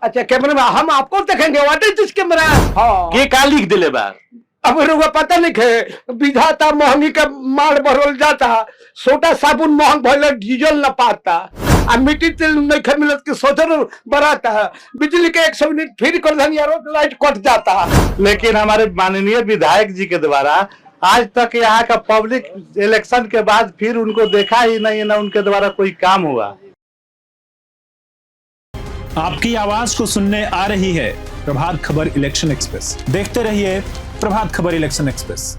अच्छा कैमरा हम आपको देखेंगे, व्हाट इज दिस कैमरा? हाँ के का लिख दिले बा? अब रुआ पता नहीं है, विधाता महंगी का माल भरल जाता, सोटा साबुन महंग भले डीजल न पाता, आ मिट्टी तेल नहीं मिलत के सोचर बराता है, बिजली के 100 यूनिट फ्री कर देनी रोज लाइट कट जाता। लेकिन हमारे माननीय विधायक जी के द्वारा आज तक यहाँ का पब्लिक इलेक्शन के बाद फिर उनको देखा ही नहीं, ना उनके द्वारा कोई काम हुआ। आपकी आवाज को सुनने आ रही है प्रभात खबर इलेक्शन एक्सप्रेस। देखते रहिए प्रभात खबर इलेक्शन एक्सप्रेस।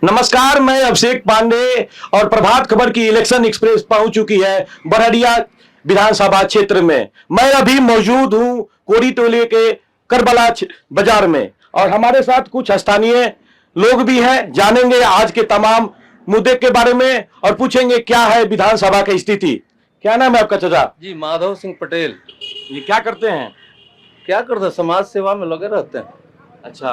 नमस्कार, मैं अभिषेक पांडे और प्रभात खबर की इलेक्शन एक्सप्रेस पहुंच चुकी है बरहड़िया विधानसभा क्षेत्र में। मैं अभी मौजूद हूं कोरी टोले के करबला बाजार में और हमारे साथ कुछ स्थानीय लोग भी हैं। जानेंगे आज के तमाम मुद्दे के बारे में और पूछेंगे क्या है विधानसभा की स्थिति। क्या नाम है आपका चाचा? जी माधव सिंह पटेल। ये क्या करते हैं? क्या करते हैं? समाज सेवा में लगे रहते हैं। अच्छा,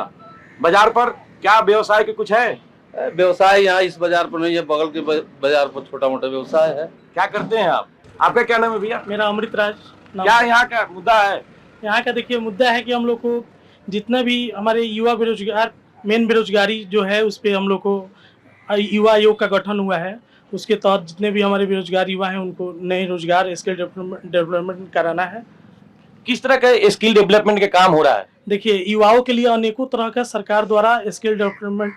बाजार पर क्या व्यवसाय के कुछ है? व्यवसाय यहाँ इस बाजार पर नहीं है, बगल के बाजार पर छोटा मोटा व्यवसाय है। क्या करते हैं आप? आपका क्या नाम है भैया? मेरा अमृत राज नाम। क्या यहाँ का मुद्दा है? यहाँ का देखिए मुद्दा है कि हम लोग को जितना भी हमारे युवा बेरोजगार, मेन बेरोजगारी जो है उस पर हम लोग को युवा आयोग का गठन हुआ है। उसके तहत जितने भी हमारे बेरोजगार युवा हैं उनको नए रोजगार स्किल डेवलपमेंट कराना है। किस तरह का स्किल डेवलपमेंट का काम हो रहा है? देखिए युवाओं के लिए अनेकों तरह का सरकार द्वारा स्किल डेवलपमेंट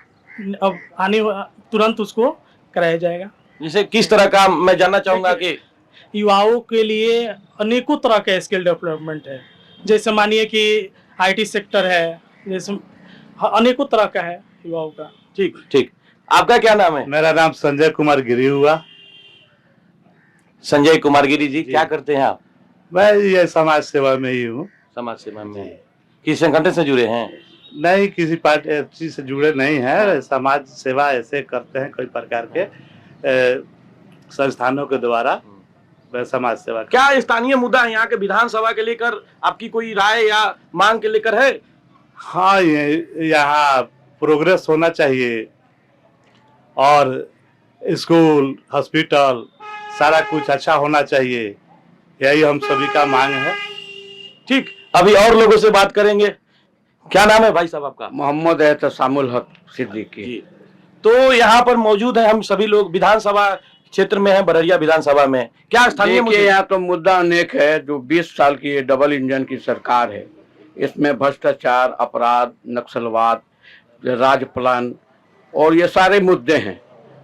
अब आने तुरंत उसको कराया जाएगा। जैसे किस तरह का मैं जानना चाहूंगा कि युवाओं के लिए अनेकों तरह का स्किल डेवलपमेंट है। जैसे मानिए कि IT सेक्टर है, जैसे अनेकों तरह का है युवाओं का। ठीक ठीक। आपका क्या नाम है? मेरा नाम संजय कुमार गिरी हुआ। संजय कुमार गिरी जी, क्या करते हैं आप? मैं ये समाज सेवा में ही हूँ। समाज सेवा में किस संगठन से जुड़े हैं? नहीं, किसी पार्टी से जुड़े नहीं है। समाज सेवा ऐसे करते हैं कई प्रकार के संस्थानों के द्वारा समाज सेवा। क्या स्थानीय मुद्दा है यहाँ के विधानसभा के लेकर आपकी कोई राय या मांग के लेकर है? हाँ, यहाँ प्रोग्रेस होना चाहिए और स्कूल, हॉस्पिटल, सारा कुछ अच्छा होना चाहिए, यही हम सभी का मांग है। ठीक, अभी और लोगों से बात करेंगे। क्या नाम है भाई साहब आपका? मोहम्मद सामुल हक सिद्दीकी। तो यहाँ पर मौजूद है हम सभी लोग विधानसभा क्षेत्र में है, बरहड़िया विधानसभा में। क्या स्थानीय मुद्दे? यहाँ तो मुद्दा अनेक है। जो 20 साल की ये डबल इंजन की सरकार है, इसमें भ्रष्टाचार, अपराध, नक्सलवाद, राज प्लान और ये सारे मुद्दे हैं।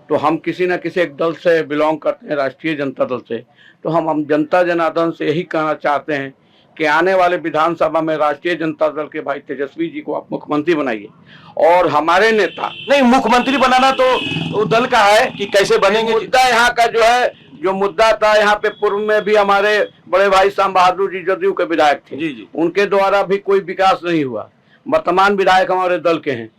तो हम किसी न किसी एक दल से बिलोंग करते हैं, राष्ट्रीय जनता दल से। तो हम जनता जनार्दन से यही कहना चाहते हैं कि आने वाले विधानसभा में राष्ट्रीय जनता दल के भाई तेजस्वी जी को आप मुख्यमंत्री बनाइए और हमारे नेता। नहीं, मुख्यमंत्री बनाना तो दल का है कि कैसे बनेंगे। मुद्दा यहाँ का जो है, जो मुद्दा था यहाँ पे पूर्व में भी हमारे बड़े भाई श्याम बहादुर जी जदयू के विधायक थे। जी जी। उनके द्वारा भी कोई विकास नहीं हुआ। वर्तमान विधायक हमारे दल के हैं,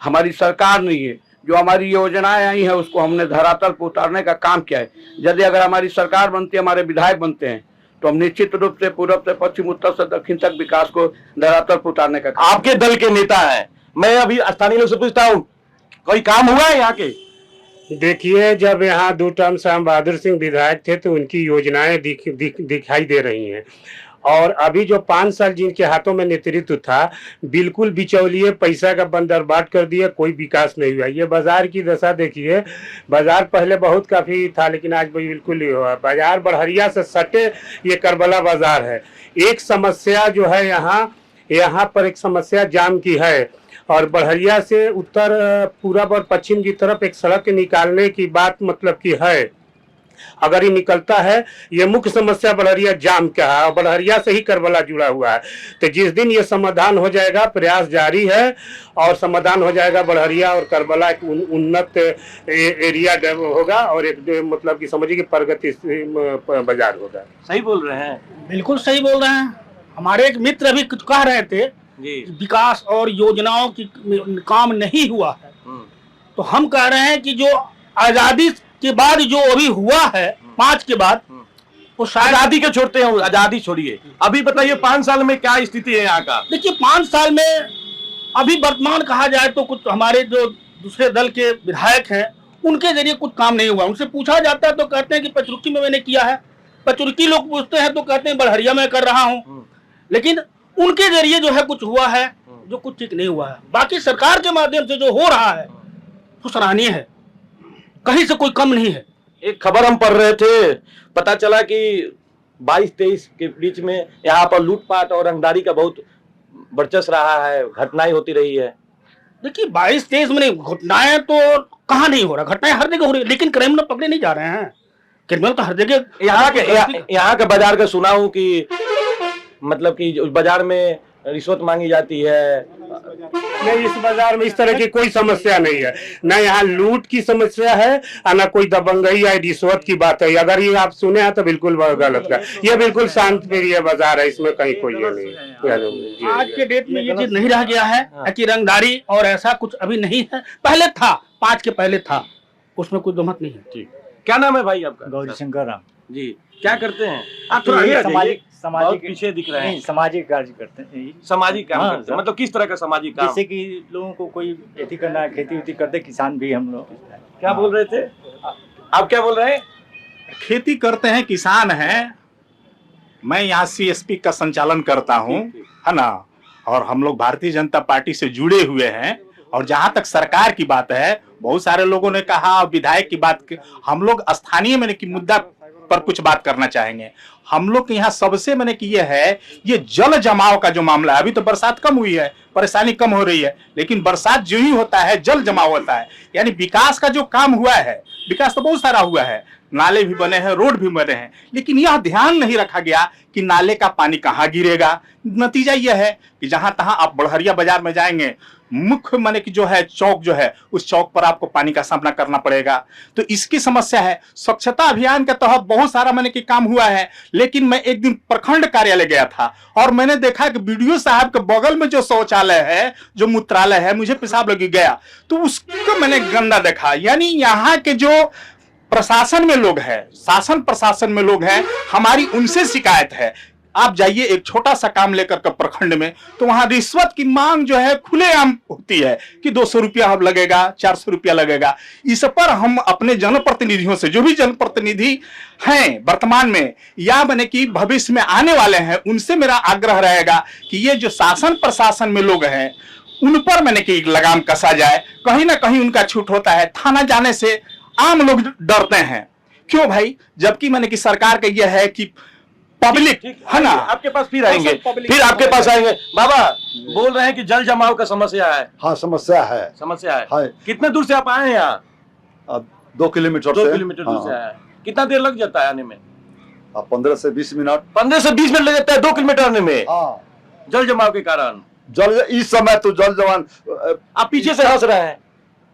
हमारी सरकार नहीं है। जो हमारी योजनाएं आई है उसको हमने धरातल पर उतारने का काम किया है। यदि अगर हमारी सरकार बनती है, हमारे विधायक बनते हैं, तो हम निश्चित रूप से पूर्व से पश्चिम, उत्तर से दक्षिण तक विकास को धरातल पर उतारने का काम। आपके दल के नेता हैं, मैं अभी स्थानीय लोग से पूछता हूँ, कोई काम हुआ है यहाँ के? देखिए, जब यहाँ 2 टर्म श्याम बहादुर सिंह विधायक थे तो उनकी योजनाएं दिखाई दे रही हैं। और अभी जो 5 साल जिनके हाथों में नेतृत्व था, बिल्कुल बिचौलिए पैसा का बंदरबाट कर दिया, कोई विकास नहीं हुआ। ये बाजार की दशा देखिए, बाजार पहले बहुत काफ़ी था लेकिन आज बिल्कुल नहीं हुआ। बाजार बरहड़िया से सटे ये करबला बाजार है। एक समस्या जो है यहाँ पर एक समस्या जाम की है और बरहड़िया से उत्तर, पूरब और पश्चिम की तरफ एक सड़क निकालने की बात मतलब की है। अगर ये निकलता है, ये मुख्य समस्या बरहड़िया जाम का है और बरहड़िया से ही करबला जुड़ा हुआ है। तो जिस दिन ये समाधान हो जाएगा, प्रयास जारी है और समाधान हो जाएगा, बरहड़िया और करबला एक उन्नत एरिया होगा और एक मतलब कि समझिए कि प्रगति बाजार होगा। सही बोल रहे हैं? बिल्कुल सही बोल रहे हैं। हमारे एक मित्र अभी कुछ कह रहे थे विकास और योजनाओं की काम नहीं हुआ है। तो हम कह रहे हैं कि जो आजादी के बाद जो अभी हुआ है, 5 के बाद, वो शायद आजादी के छोड़ते हैं, आजादी छोड़िए, अभी बताइए 5 साल में क्या स्थिति है यहाँ का? देखिए 5 साल में अभी वर्तमान कहा जाए तो कुछ हमारे जो दूसरे दल के विधायक हैं उनके जरिए कुछ काम नहीं हुआ। उनसे पूछा जाता है तो कहते हैं कि पचरुखी में मैंने किया है, पचुरकी लोग पूछते हैं तो कहते हैं बड़हरिया में कर रहा हूँ, लेकिन उनके जरिए जो है कुछ हुआ है जो कुछ ठीक नहीं हुआ है। बाकी सरकार के माध्यम से जो हो रहा है वो सराहनीय है, कहीं से कोई कम नहीं है। एक खबर हम पढ़ रहे थे, पता चला कि 22-23 के बीच में यहाँ पर लूटपाट और रंगदारी का बहुत वर्चस्व रहा है, घटनाएं होती रही है। देखिए 22-23 में घटनाएं तो कहाँ नहीं हो रहा, घटनाएं हर जगह हो रही है, लेकिन क्रिमिनल पकड़े नहीं जा रहे हैं। क्रिमिनल तो हर जगह यहाँ के बाजार का सुना हूँ कि मतलब कि उस बाजार में रिश्वत मांगी जाती है। नहीं, इस बाजार में इस तरह की कोई समस्या नहीं है, ना यहाँ लूट की समस्या है और ना कोई दबंगई या रिश्वत की बात है। अगर ये आप सुने हैं तो बिल्कुल गलत है। ये बिल्कुल शांत प्रिय बाजार है, इसमें कहीं कोई ये नहीं। आज के डेट में ये चीज नहीं रह गया है कि रंगदारी और ऐसा कुछ अभी नहीं है, पहले था, 5 के पहले था, उसमें कोई दो मत नहीं है। ठीक, क्या नाम है भाई आपका? गौरी शंकर राम जी, क्या करते हैं आप? थोड़ा आगे आ जाइए, सामाजिक पीछे दिख रहे हैं। सामाजिक कार्य करते हैं। सामाजिक काम हाँ, करते हैं, मतलब किस तरह का सामाजिक काम? जैसे कि लोगों को कोई खेती करना है, खेती उती करते, किसान भी हम लोग। क्या बोल रहे थे आप? क्या बोल रहे हैं? खेती करते हैं, किसान हैं। मैं यहाँ CSP का संचालन करता हूँ, है ना, और हम लोग भारतीय जनता पार्टी से जुड़े हुए हैं। और जहाँ तक सरकार की बात है, बहुत सारे लोगों ने कहा, विधायक की बात, हम लोग स्थानीय मैंने कि मुद्दा पर कुछ बात करना चाहेंगे। हम लोग के यहाँ सबसे मैंने कि ये है, ये जल जमाव का जो मामला है, अभी तो बरसात कम हुई है, परेशानी कम हो रही है, लेकिन बरसात जो ही होता है जल जमाव होता है। यानी विकास का जो काम हुआ है, विकास तो बहुत सारा हुआ है, नाले भी बने हैं, रोड भी बने हैं, लेकिन यह ध्यान नहीं रखा गया कि नाले का पानी कहाँ गिरेगा। नतीजा यह है कि जहां तहां आप बड़हरिया बाजार में जाएंगे, मुख्य माने कि जो है चौक जो है, उस चौक पर आपको पानी का सामना करना पड़ेगा। तो इसकी समस्या है। स्वच्छता अभियान के तहत बहुत सारा मैंने कि काम हुआ है, लेकिन मैं एक दिन प्रखंड कार्यालय गया था और मैंने देखा कि BDO साहब के बगल में जो शौचालय है, जो मूत्रालय है, मुझे पेशाब लगी गया तो उसको मैंने गंदा देखा। यानी यहाँ के जो प्रशासन में लोग हैं, शासन प्रशासन में लोग हैं, हमारी उनसे शिकायत है। आप जाइए एक छोटा सा काम लेकर के प्रखंड में, तो वहां रिश्वत की मांग जो है खुलेआम होती है कि 200 रुपया अब लगेगा, 400 रुपया लगेगा। इस पर हम अपने जनप्रतिनिधियों से, जो भी जनप्रतिनिधि हैं वर्तमान में या मैंने कि भविष्य में आने वाले हैं, उनसे मेरा आग्रह रहेगा कि ये जो शासन प्रशासन में लोग हैं उन पर मैंने कि लगाम कसा जाए। कहीं ना कहीं उनका छूट होता है। थाना जाने से आम लोग डरते हैं। क्यों भाई? जबकि मैंने कि सरकार का यह है कि पब्लिक है ना। आपके पास फिर आएंगे, फिर आपके पास आएंगे। बाबा बोल रहे हैं कि जल जमाव का समस्या है। हाँ, समस्या है। समस्या है। हाँ। कितने दूर से आप आए हैं यहाँ? 2 किलोमीटर 2 किलोमीटर दूर से आए। कितना देर लग जाता है आने में? 15 से 20 मिनट। 15 से 20 मिनट लग जाता है 2 किलोमीटर आने में। हाँ, जल जमाव के कारण। इस समय तो जल जमाव। आप पीछे से हंस रहे हैं।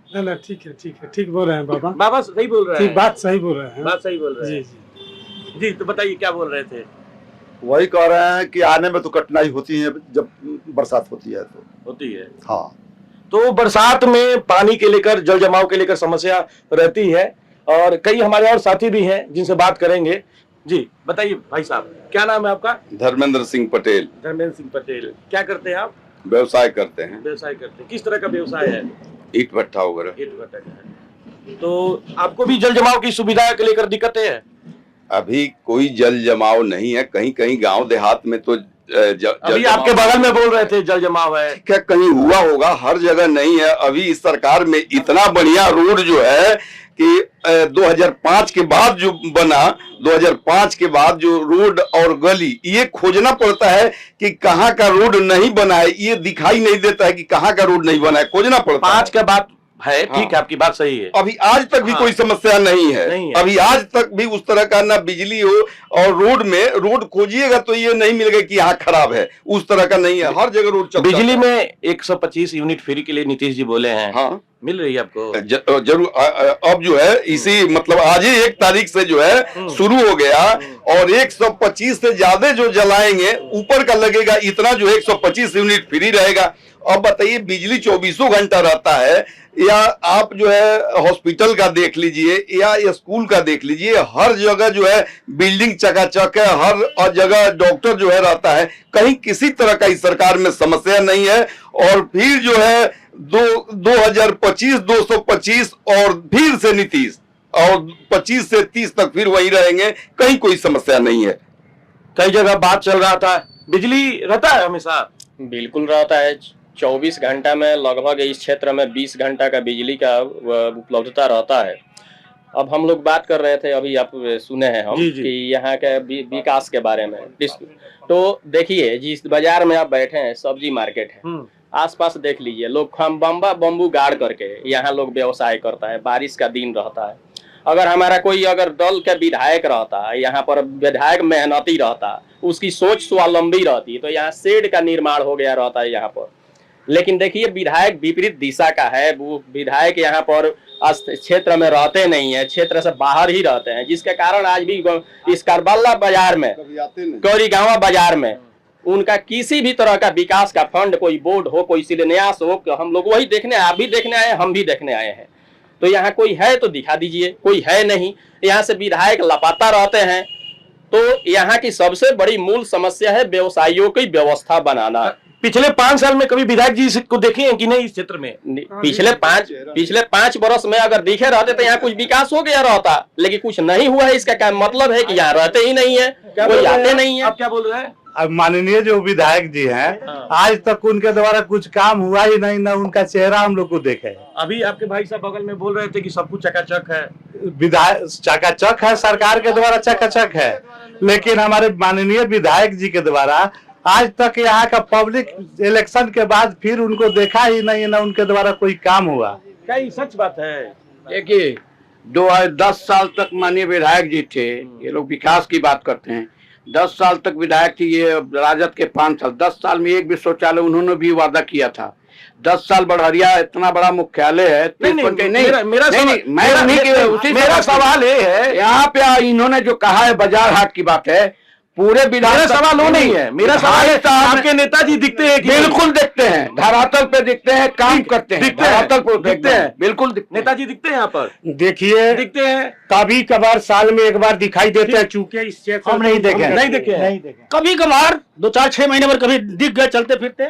ना ठीक है, ठीक बोल रहे हैं बाबा। बाबा सही बोल रहे हैं। बात सही बोल रहे हैं। बात सही बोल रहे हैं। जी। जी, तो बताइए क्या बोल रहे थे? वही कह रहे हैं कि आने में तो कठिनाई होती है जब बरसात होती है तो। होती है। हाँ, तो बरसात में पानी के लेकर, जल जमाव के लेकर समस्या रहती है और कई हमारे और साथी भी हैं जिनसे बात करेंगे। जी बताइए भाई साहब, क्या नाम है आपका? धर्मेंद्र सिंह पटेल। धर्मेंद्र सिंह पटेल। क्या करते हैं आप? व्यवसाय करते हैं। व्यवसाय करते हैं। किस तरह का व्यवसाय है? ईट भट्ठा वगैरह। ईट भट्ठा का है। तो आपको भी जल जमाव की सुविधा के लेकर दिक्कतें हैं? अभी कोई जल जमाव नहीं है। कहीं कहीं गांव देहात में तो अभी आपके बगल में बोल रहे थे जल जमाव है। क्या कहीं हुआ होगा, हर जगह नहीं है। अभी इस सरकार में इतना बढ़िया रोड जो है कि 2005 के बाद जो बना, 2005 के बाद जो रोड और गली, ये खोजना पड़ता है कि कहाँ का रोड नहीं बना है। ये दिखाई नहीं देता है कि कहाँ का रोड नहीं बना है, खोजना पड़ता है। 5 का बात है। ठीक है, आपकी बात सही है। अभी आज तक भी कोई समस्या नहीं है। अभी आज तक भी उस तरह का ना बिजली हो, और रोड में रोड खोजिएगा तो ये नहीं मिलेगा कि यहाँ खराब है, उस तरह का नहीं है। हर जगह रोड चलता है। बिजली में 125 यूनिट फ्री के लिए नीतीश जी बोले हैं। हाँ, मिल रही है आपको? जरूर। अब जो है इसी मतलब आज ही 1 तारीख से जो है शुरू हो गया, और 125 से ज्यादा जो जलाएंगे ऊपर का लगेगा, इतना जो 125 यूनिट फ्री रहेगा। अब बताइए, बिजली 24 घंटा रहता है, या आप जो है हॉस्पिटल का देख लीजिए या स्कूल का देख लीजिए, हर जगह जो है बिल्डिंग चकाचक है, हर जगह डॉक्टर जो है रहता है। कहीं किसी तरह का इस सरकार में समस्या नहीं है। और फिर जो है 2025 225 और फिर से नीतीश और 25 से 30 तक फिर वहीं रहेंगे, कहीं कोई समस्या नहीं है। कई जगह बात चल रहा था, बिजली रहता है हमेशा? बिल्कुल रहता है। 24 घंटा में लगभग इस क्षेत्र में 20 घंटा का बिजली का उपलब्धता रहता है। अब हम लोग बात कर रहे थे, अभी आप सुने हैं हम कि यहाँ के विकास के बारे में। तो देखिए, जिस बाजार में आप बैठे हैं, सब्जी मार्केट है, आसपास देख लीजिए, लोग बम्बू गाड़ करके यहाँ लोग व्यवसाय करता है। बारिश का दिन रहता है, अगर हमारा कोई अगर दल के विधायक रहता है, यहाँ पर विधायक मेहनती रहता, उसकी सोच स्वावलंबी रहती, तो यहाँ शेड का निर्माण हो गया रहता है यहाँ पर। लेकिन देखिए, विधायक विपरीत दिशा का है। वो विधायक यहाँ पर क्षेत्र में रहते नहीं है, क्षेत्र से बाहर ही रहते हैं, जिसके कारण आज भी इस करबला बाजार में, गौरीगांवा बाजार में उनका किसी भी तरह का विकास का फंड, कोई बोर्ड हो, कोई शिलान्यास हो, हम लोग वही देखने, आप भी देखने आए, हम भी देखने आए हैं। तो यहाँ कोई है तो दिखा दीजिए, कोई है नहीं। यहाँ से विधायक लापता रहते हैं। तो यहाँ की सबसे बड़ी मूल समस्या है व्यवसायियों की व्यवस्था बनाना। पिछले 5 साल में कभी विधायक जी को देखे हैं कि नहीं इस क्षेत्र में? पिछले 5 वर्ष में अगर दिखे रहते तो यहाँ कुछ विकास हो गया रहता, लेकिन कुछ नहीं हुआ है। इसका क्या मतलब है कि यहाँ रहते ही नहीं है, कोई आते नहीं है। आप क्या बोल रहे हैं? अब माननीय जो विधायक जी हैं, आज तक उनके द्वारा कुछ काम हुआ ही नहीं, ना उनका चेहरा हम लोग को देखे। अभी आपके भाई साहब बगल में बोल रहे थे कि सब कुछ चकाचक है। विधायक चकाचक है, सरकार के द्वारा चकाचक है, लेकिन हमारे माननीय विधायक जी के द्वारा आज तक यहाँ का पब्लिक इलेक्शन के बाद फिर उनको देखा ही नहीं, ना उनके द्वारा कोई काम हुआ। क्या ये सच बात है? देखिए, 10 साल तक माननीय विधायक जी थे। ये लोग विकास की बात करते हैं। 10 साल तक विधायक थी, ये राजद के 5 साल। 10 साल में एक भी शौचालय उन्होंने भी वादा किया था। 10 साल बढ़हरिया इतना बड़ा मुख्यालय है। मेरा सवाल ये है, यहाँ पे इन्होंने जो कहा है बाजार हाट की बात है, पूरे मेरा सवाल वो नहीं है। मेरा सवाल है, आपके नेताजी दिखते हैं कि बिल्कुल दिखते हैं, धरातल पे दिखते हैं, काम करते हैं, धरातल पे दिखते हैं, बिल्कुल नेताजी दिखते हैं यहाँ पर। देखिए, दिखते हैं, कभी कभार साल में एक बार दिखाई देते हैं, चूंकि इस क्षेत्र हम नहीं देखे, नहीं देखे। कभी कभार 2-4-6 महीने पर कभी दिख गए चलते फिरते।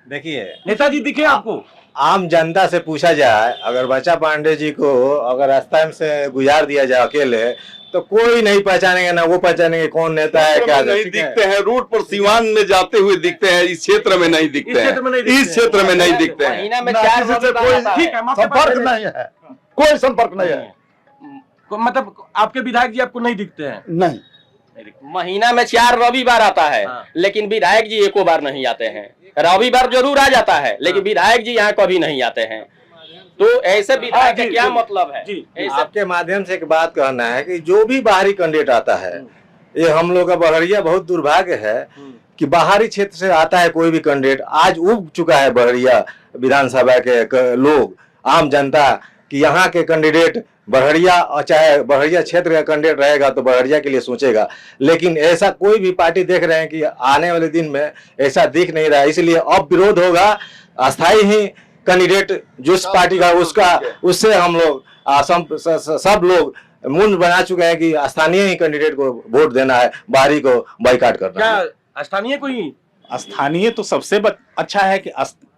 देखिए, नेताजी दिखे आपको? आम जनता से पूछा जाए, अगर बच्चा पांडे जी को अगर रास्ता से गुजार दिया जाए अकेले, तो कोई नहीं पहचानेंगे, ना वो पहचानेंगे कौन नेता है, क्या नहीं दिखते हैं। रोड पर सिवान में जाते हुए दिखते हैं, इस क्षेत्र में नहीं दिखते हैं, इस क्षेत्र में नहीं दिखते हैं। ठीक है, संपर्क नहीं है, कोई संपर्क नहीं है। मतलब आपके विधायक जी आपको नहीं दिखते हैं? नहीं, महीना में 4 रविवार आता है, लेकिन विधायक जी एको बार नहीं आते हैं। रविवार जरूर आ जाता है, लेकिन विधायक जी यहाँ कभी नहीं आते हैं। तो ऐसे विधायक का क्या मतलब है? आपके माध्यम से एक बात कहना है कि जो भी बाहरी कैंडिडेट आता है, ये हम लोग का बहरिया बहुत दुर्भाग्य है कि बाहरी क्षेत्र से आता है कोई भी कैंडिडेट। आज उब चुका है बहरिया विधानसभा के लोग, आम जनता, कि यहाँ के कैंडिडेट बहरिया, चाहे बहरिया क्षेत्र का कैंडिडेट रहेगा तो बहरिया के लिए सोचेगा। लेकिन ऐसा कोई भी पार्टी देख रहे हैं कि आने वाले दिन में ऐसा दिख नहीं रहा है। इसलिए अब विरोध होगा, अस्थायी ही कैंडिडेट जिस पार्टी का उसका, उससे हम लोग सब लोग मुंड बना चुके हैं कि स्थानीय ही कैंडिडेट को वोट देना है, बाहरी को बाइकाट करना है। क्या स्थानीय कोई? स्थानीय तो सबसे अच्छा है कि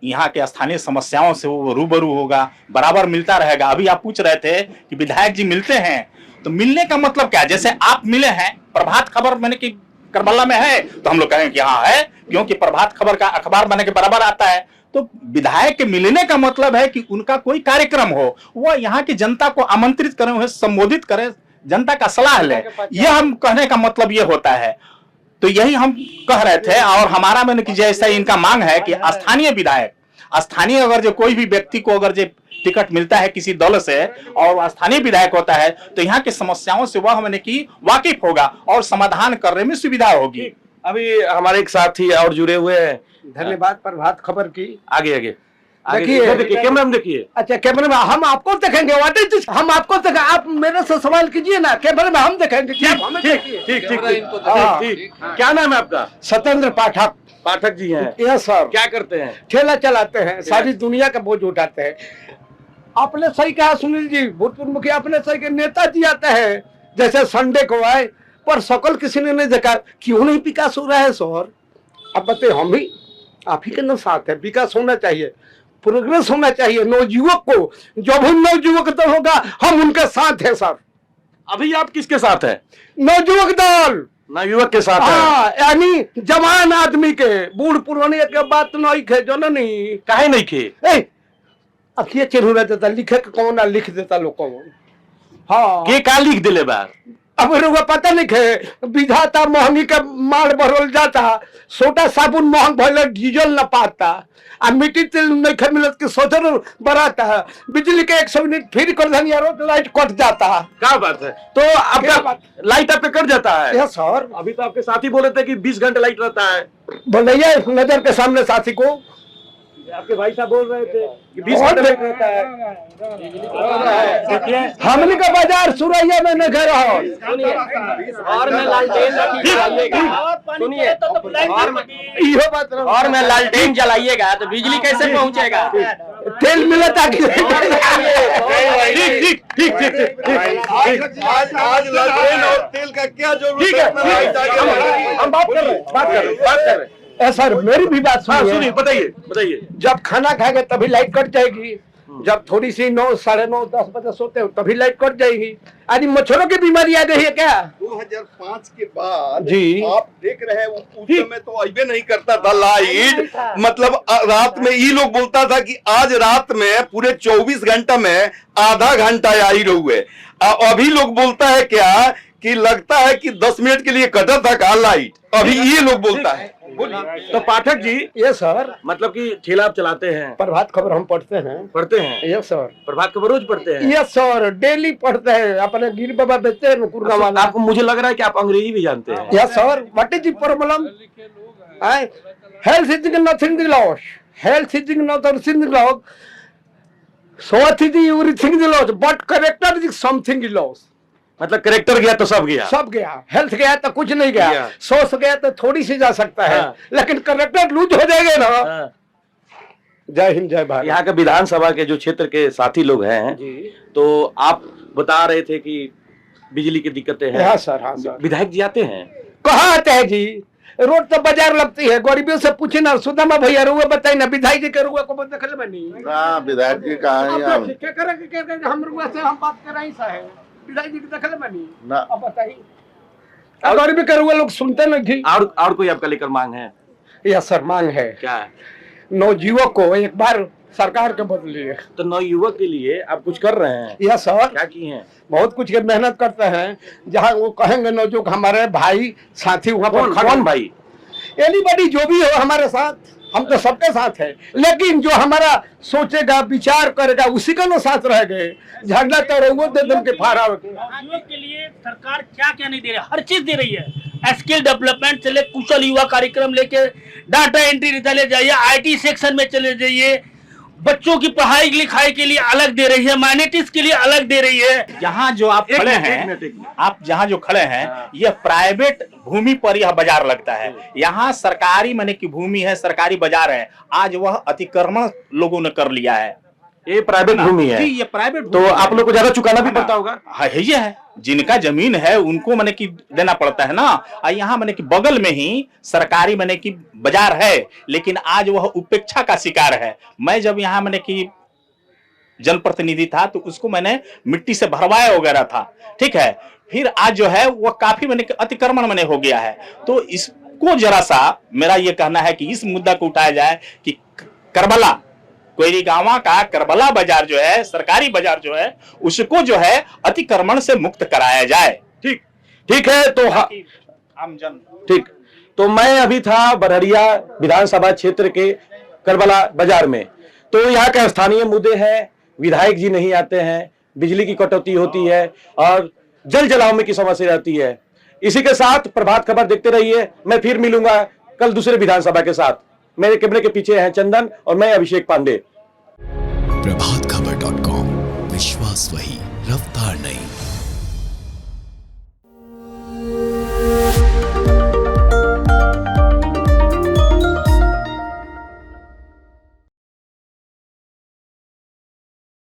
यहाँ के स्थानीय समस्याओं से वो रूबरू होगा, बराबर मिलता रहेगा। अभी आप पूछ रहे थे कि विधायक जी मिलते हैं, तो मिलने का मतलब क्या? जैसे आप मिले हैं, प्रभात खबर मैंने कि करबला में है, तो हम लोग कहेंगे कि हाँ है, क्योंकि प्रभात खबर का अखबार बने के बराबर आता है। तो विधायक के मिलने का मतलब है कि उनका कोई कार्यक्रम हो, वह यहाँ की जनता को आमंत्रित करें, उन्हें संबोधित करें, जनता का सलाह लें। यह हम कहने का मतलब ये होता है। तो यही हम कह रहे थे, और हमारा मैंने कि जैसा इनका मांग है कि स्थानीय विधायक, स्थानीय अगर जो कोई भी व्यक्ति को अगर जो टिकट मिलता है किसी दल से और स्थानीय विधायक होता है, तो यहाँ की समस्याओं से वह मैंने कि वाकिफ होगा और समाधान करने में सुविधा होगी। अभी हमारे एक साथी और जुड़े हुए हैं। धन्यवाद प्रभात खबर की। आगे देखिए, कैमरा में देखिए। अच्छा, कैमरे में हम आपको देखेंगे, हम आपको देखें, आप मेरे से सवाल कीजिए ना, कैमरे में हम देखेंगे। ठीक। क्या नाम है आपका? सत्येंद्र पाठक। पाठक जी हैं? Yes sir. क्या करते हैं? ठेला चलाते हैं, सारी दुनिया का बोझ उठाते हैं। आपने सही कहा सुनील जी, भूतपूर्व मुखिया, आपने सही कहा, नेताजी आते हैं जैसे संडे को आए, पर सकल किसी ने नहीं देखा। क्यों नहीं विकास हो रहा है सर? अब बताइए, हम भी आप ही के न साथ है, विकास होना चाहिए। प्रोग्रेस होना चाहिए नवयुवक को। जो भी नवयुवक दल होगा हम उनके साथ हैं सर। अभी आप किसके साथ हैं? नवयुवक दल नवयुवक के साथ हाँ, यानी जवान आदमी के, बूढ़ पुराने के बात नहीं खे जो नहीं काहे नहीं खे अखिए चिन्ह देता लिखे के कौन लिख देता लोग कौन। हाँ के का लिख दिले बार अब रुआ पता नहीं खे विधाता महंगी के मार बढ़ल जाता, सोटा साबुन महंग भले डीजल न पाता, आ मिट्टी तेल नहीं खे मिलत के सोचर बराता, बिजली के 100 यूनिट फ्री कर धनिया रोज लाइट कट जाता। क्या बात है? तो आपका लाइट आपका कट जाता है? Yes sir. अभी तो आपके साथी बोले थे कि 20 घंटे लाइट रहता है। बोलिए नजर के सामने साथी को, आपके भाई साहब बोल रहे थे कि 20 घंटे लाइट रहता है। हमने का बाजार सुरैया में न घर हो और मैं लालटेन सुनिए इहो बात और मैं लालटेन जलाइएगा तो बिजली कैसे पहुंचेगा? तेल मिले ताकि ठीक ठीक ठीक ठीक आज लालटेन और तेल का क्या जरूरत है? हम बात कर रहे हैं सर। मेरी भी बात सुनिए, बताइए। जब खाना खाएंगे तभी लाइट कट जाएगी, जब थोड़ी सी 9, 9:30, 10 बजे सोते हो तभी लाइट कट जाएगी। आज मच्छरों की बीमारी आ गई है क्या? 2005 के बाद जी आप देख रहे हैं उस समय तो अबे नहीं करता था लाइट, मतलब रात में ये लोग बोलता था कि आज रात में पूरे 24 घंटा में आधा घंटा आई रहुए। अभी लोग बोलता है क्या कि लगता है कि 10 मिनट के लिए कटा था का लाइट, अभी ये लोग बोलता है। तो पाठक जी ये सर मतलब कि ठेला आप चलाते हैं, प्रभात खबर हम पढ़ते हैं ये सर प्रभात खबर रोज पढ़ते हैं? यस सर, डेली पढ़ते हैं। अपने गिर बाबा बेचते हैं कुर्ना वाला। आपको मुझे लग रहा है कि आप अंग्रेजी भी जानते हैं। Yes sir. What is the problem? Health is nothing the loss, health is nothing the loss, so is everything the loss, but character is something the loss. मतलब कैरेक्टर गया तो सब गया, सब गया। हेल्थ गया तो कुछ नहीं गया, सोच गया तो थोड़ी सी जा सकता है, लेकिन कैरेक्टर लूज हो जाएगा ना। जय हिंद जय भारत। यहाँ के विधानसभा के जो क्षेत्र के साथी लोग हैं तो आप बता रहे थे कि बिजली की दिक्कतें हैं। हाँ सर। विधायक जी आते हैं? कहाँ आते हैं जी? रोड तो बाजार लगती है, गरीबियों से पूछे ना। सुदामा भैया रुआ बताइए ना, विधायक जी के रुआ को देखल बनी विधायक जी कहाँ हम रुआ से हम बात कर रहे हैं, विधायक जी देखल बनी ना। अब बताइए गरीबी के रुआ लोग सुनते नहीं। और कोई आपका लेकर मांग है? यस सर, मांग है। क्या है? नवयुवक को एक बार सरकार के बदलिए। तो नवयुवक के लिए आप कुछ कर रहे हैं? Yes sir. क्या किए हैं? बहुत कुछ के मेहनत करते हैं। जहाँ वो कहेंगे नवयुवक हमारे भाई साथी वहाँ पर कौन भाई? एनीबॉडी जो भी हो हमारे साथ, हम तो सबके साथ है, लेकिन जो हमारा सोचेगा विचार करेगा उसी का ना साथ रह गए। झगड़ा तो रहो दे के फारा युवा के लिए सरकार क्या क्या नहीं दे रही, हर चीज दे रही है। स्किल डेवलपमेंट से ले कुशल युवा कार्यक्रम लेके डाटा एंट्री चले जाइए, IT सेक्शन में चले जाइए, बच्चों की पढ़ाई लिखाई के लिए अलग दे रही है, माइनॉरिटीज के लिए अलग दे रही है। यहाँ जो आप खड़े हैं, आप जहाँ जो खड़े हैं, यह प्राइवेट भूमि पर यह बाजार लगता है। यहाँ सरकारी माने की भूमि है, सरकारी बाजार है। आज वह अतिक्रमण लोगों ने कर लिया है। ये प्राइवेट भूमि है? जी, ये प्राइवेट तो आप लोग को ज्यादा चुकाना भी पड़ता होगा? हाँ, ये है जिनका जमीन है उनको माने की देना पड़ता है ना। यहाँ माने की बगल में ही सरकारी माने की बाजार है, लेकिन आज वह उपेक्षा का शिकार है। मैं जब यहाँ माने की जनप्रतिनिधि था तो उसको मैंने मिट्टी से भरवाया वगैरह था, ठीक है। फिर आज जो है वह काफी माने अतिक्रमण माने हो गया है। तो इसको जरा सा मेरा ये कहना है कि इस मुद्दा को उठाया जाए कि करबला कोयरी गांव का करबला बाजार जो है, सरकारी बाजार जो है, उसको जो है अतिक्रमण से मुक्त कराया जाए। ठीक है। तो आमजन ठीक। तो मैं अभी था बरहरिया विधानसभा क्षेत्र के करबला बाजार में। तो यहाँ के स्थानीय मुद्दे हैं, विधायक जी नहीं आते हैं, बिजली की कटौती होती है और जल जलाव की समस्या रहती है। इसी के साथ प्रभात खबर देखते रहिए। मैं फिर मिलूंगा कल दूसरे विधानसभा के साथ। मेरे कैमरे के पीछे हैं चंदन और मैं अभिषेक पांडे। प्रभातखबर.com, विश्वास वही, रफ्तार नहीं।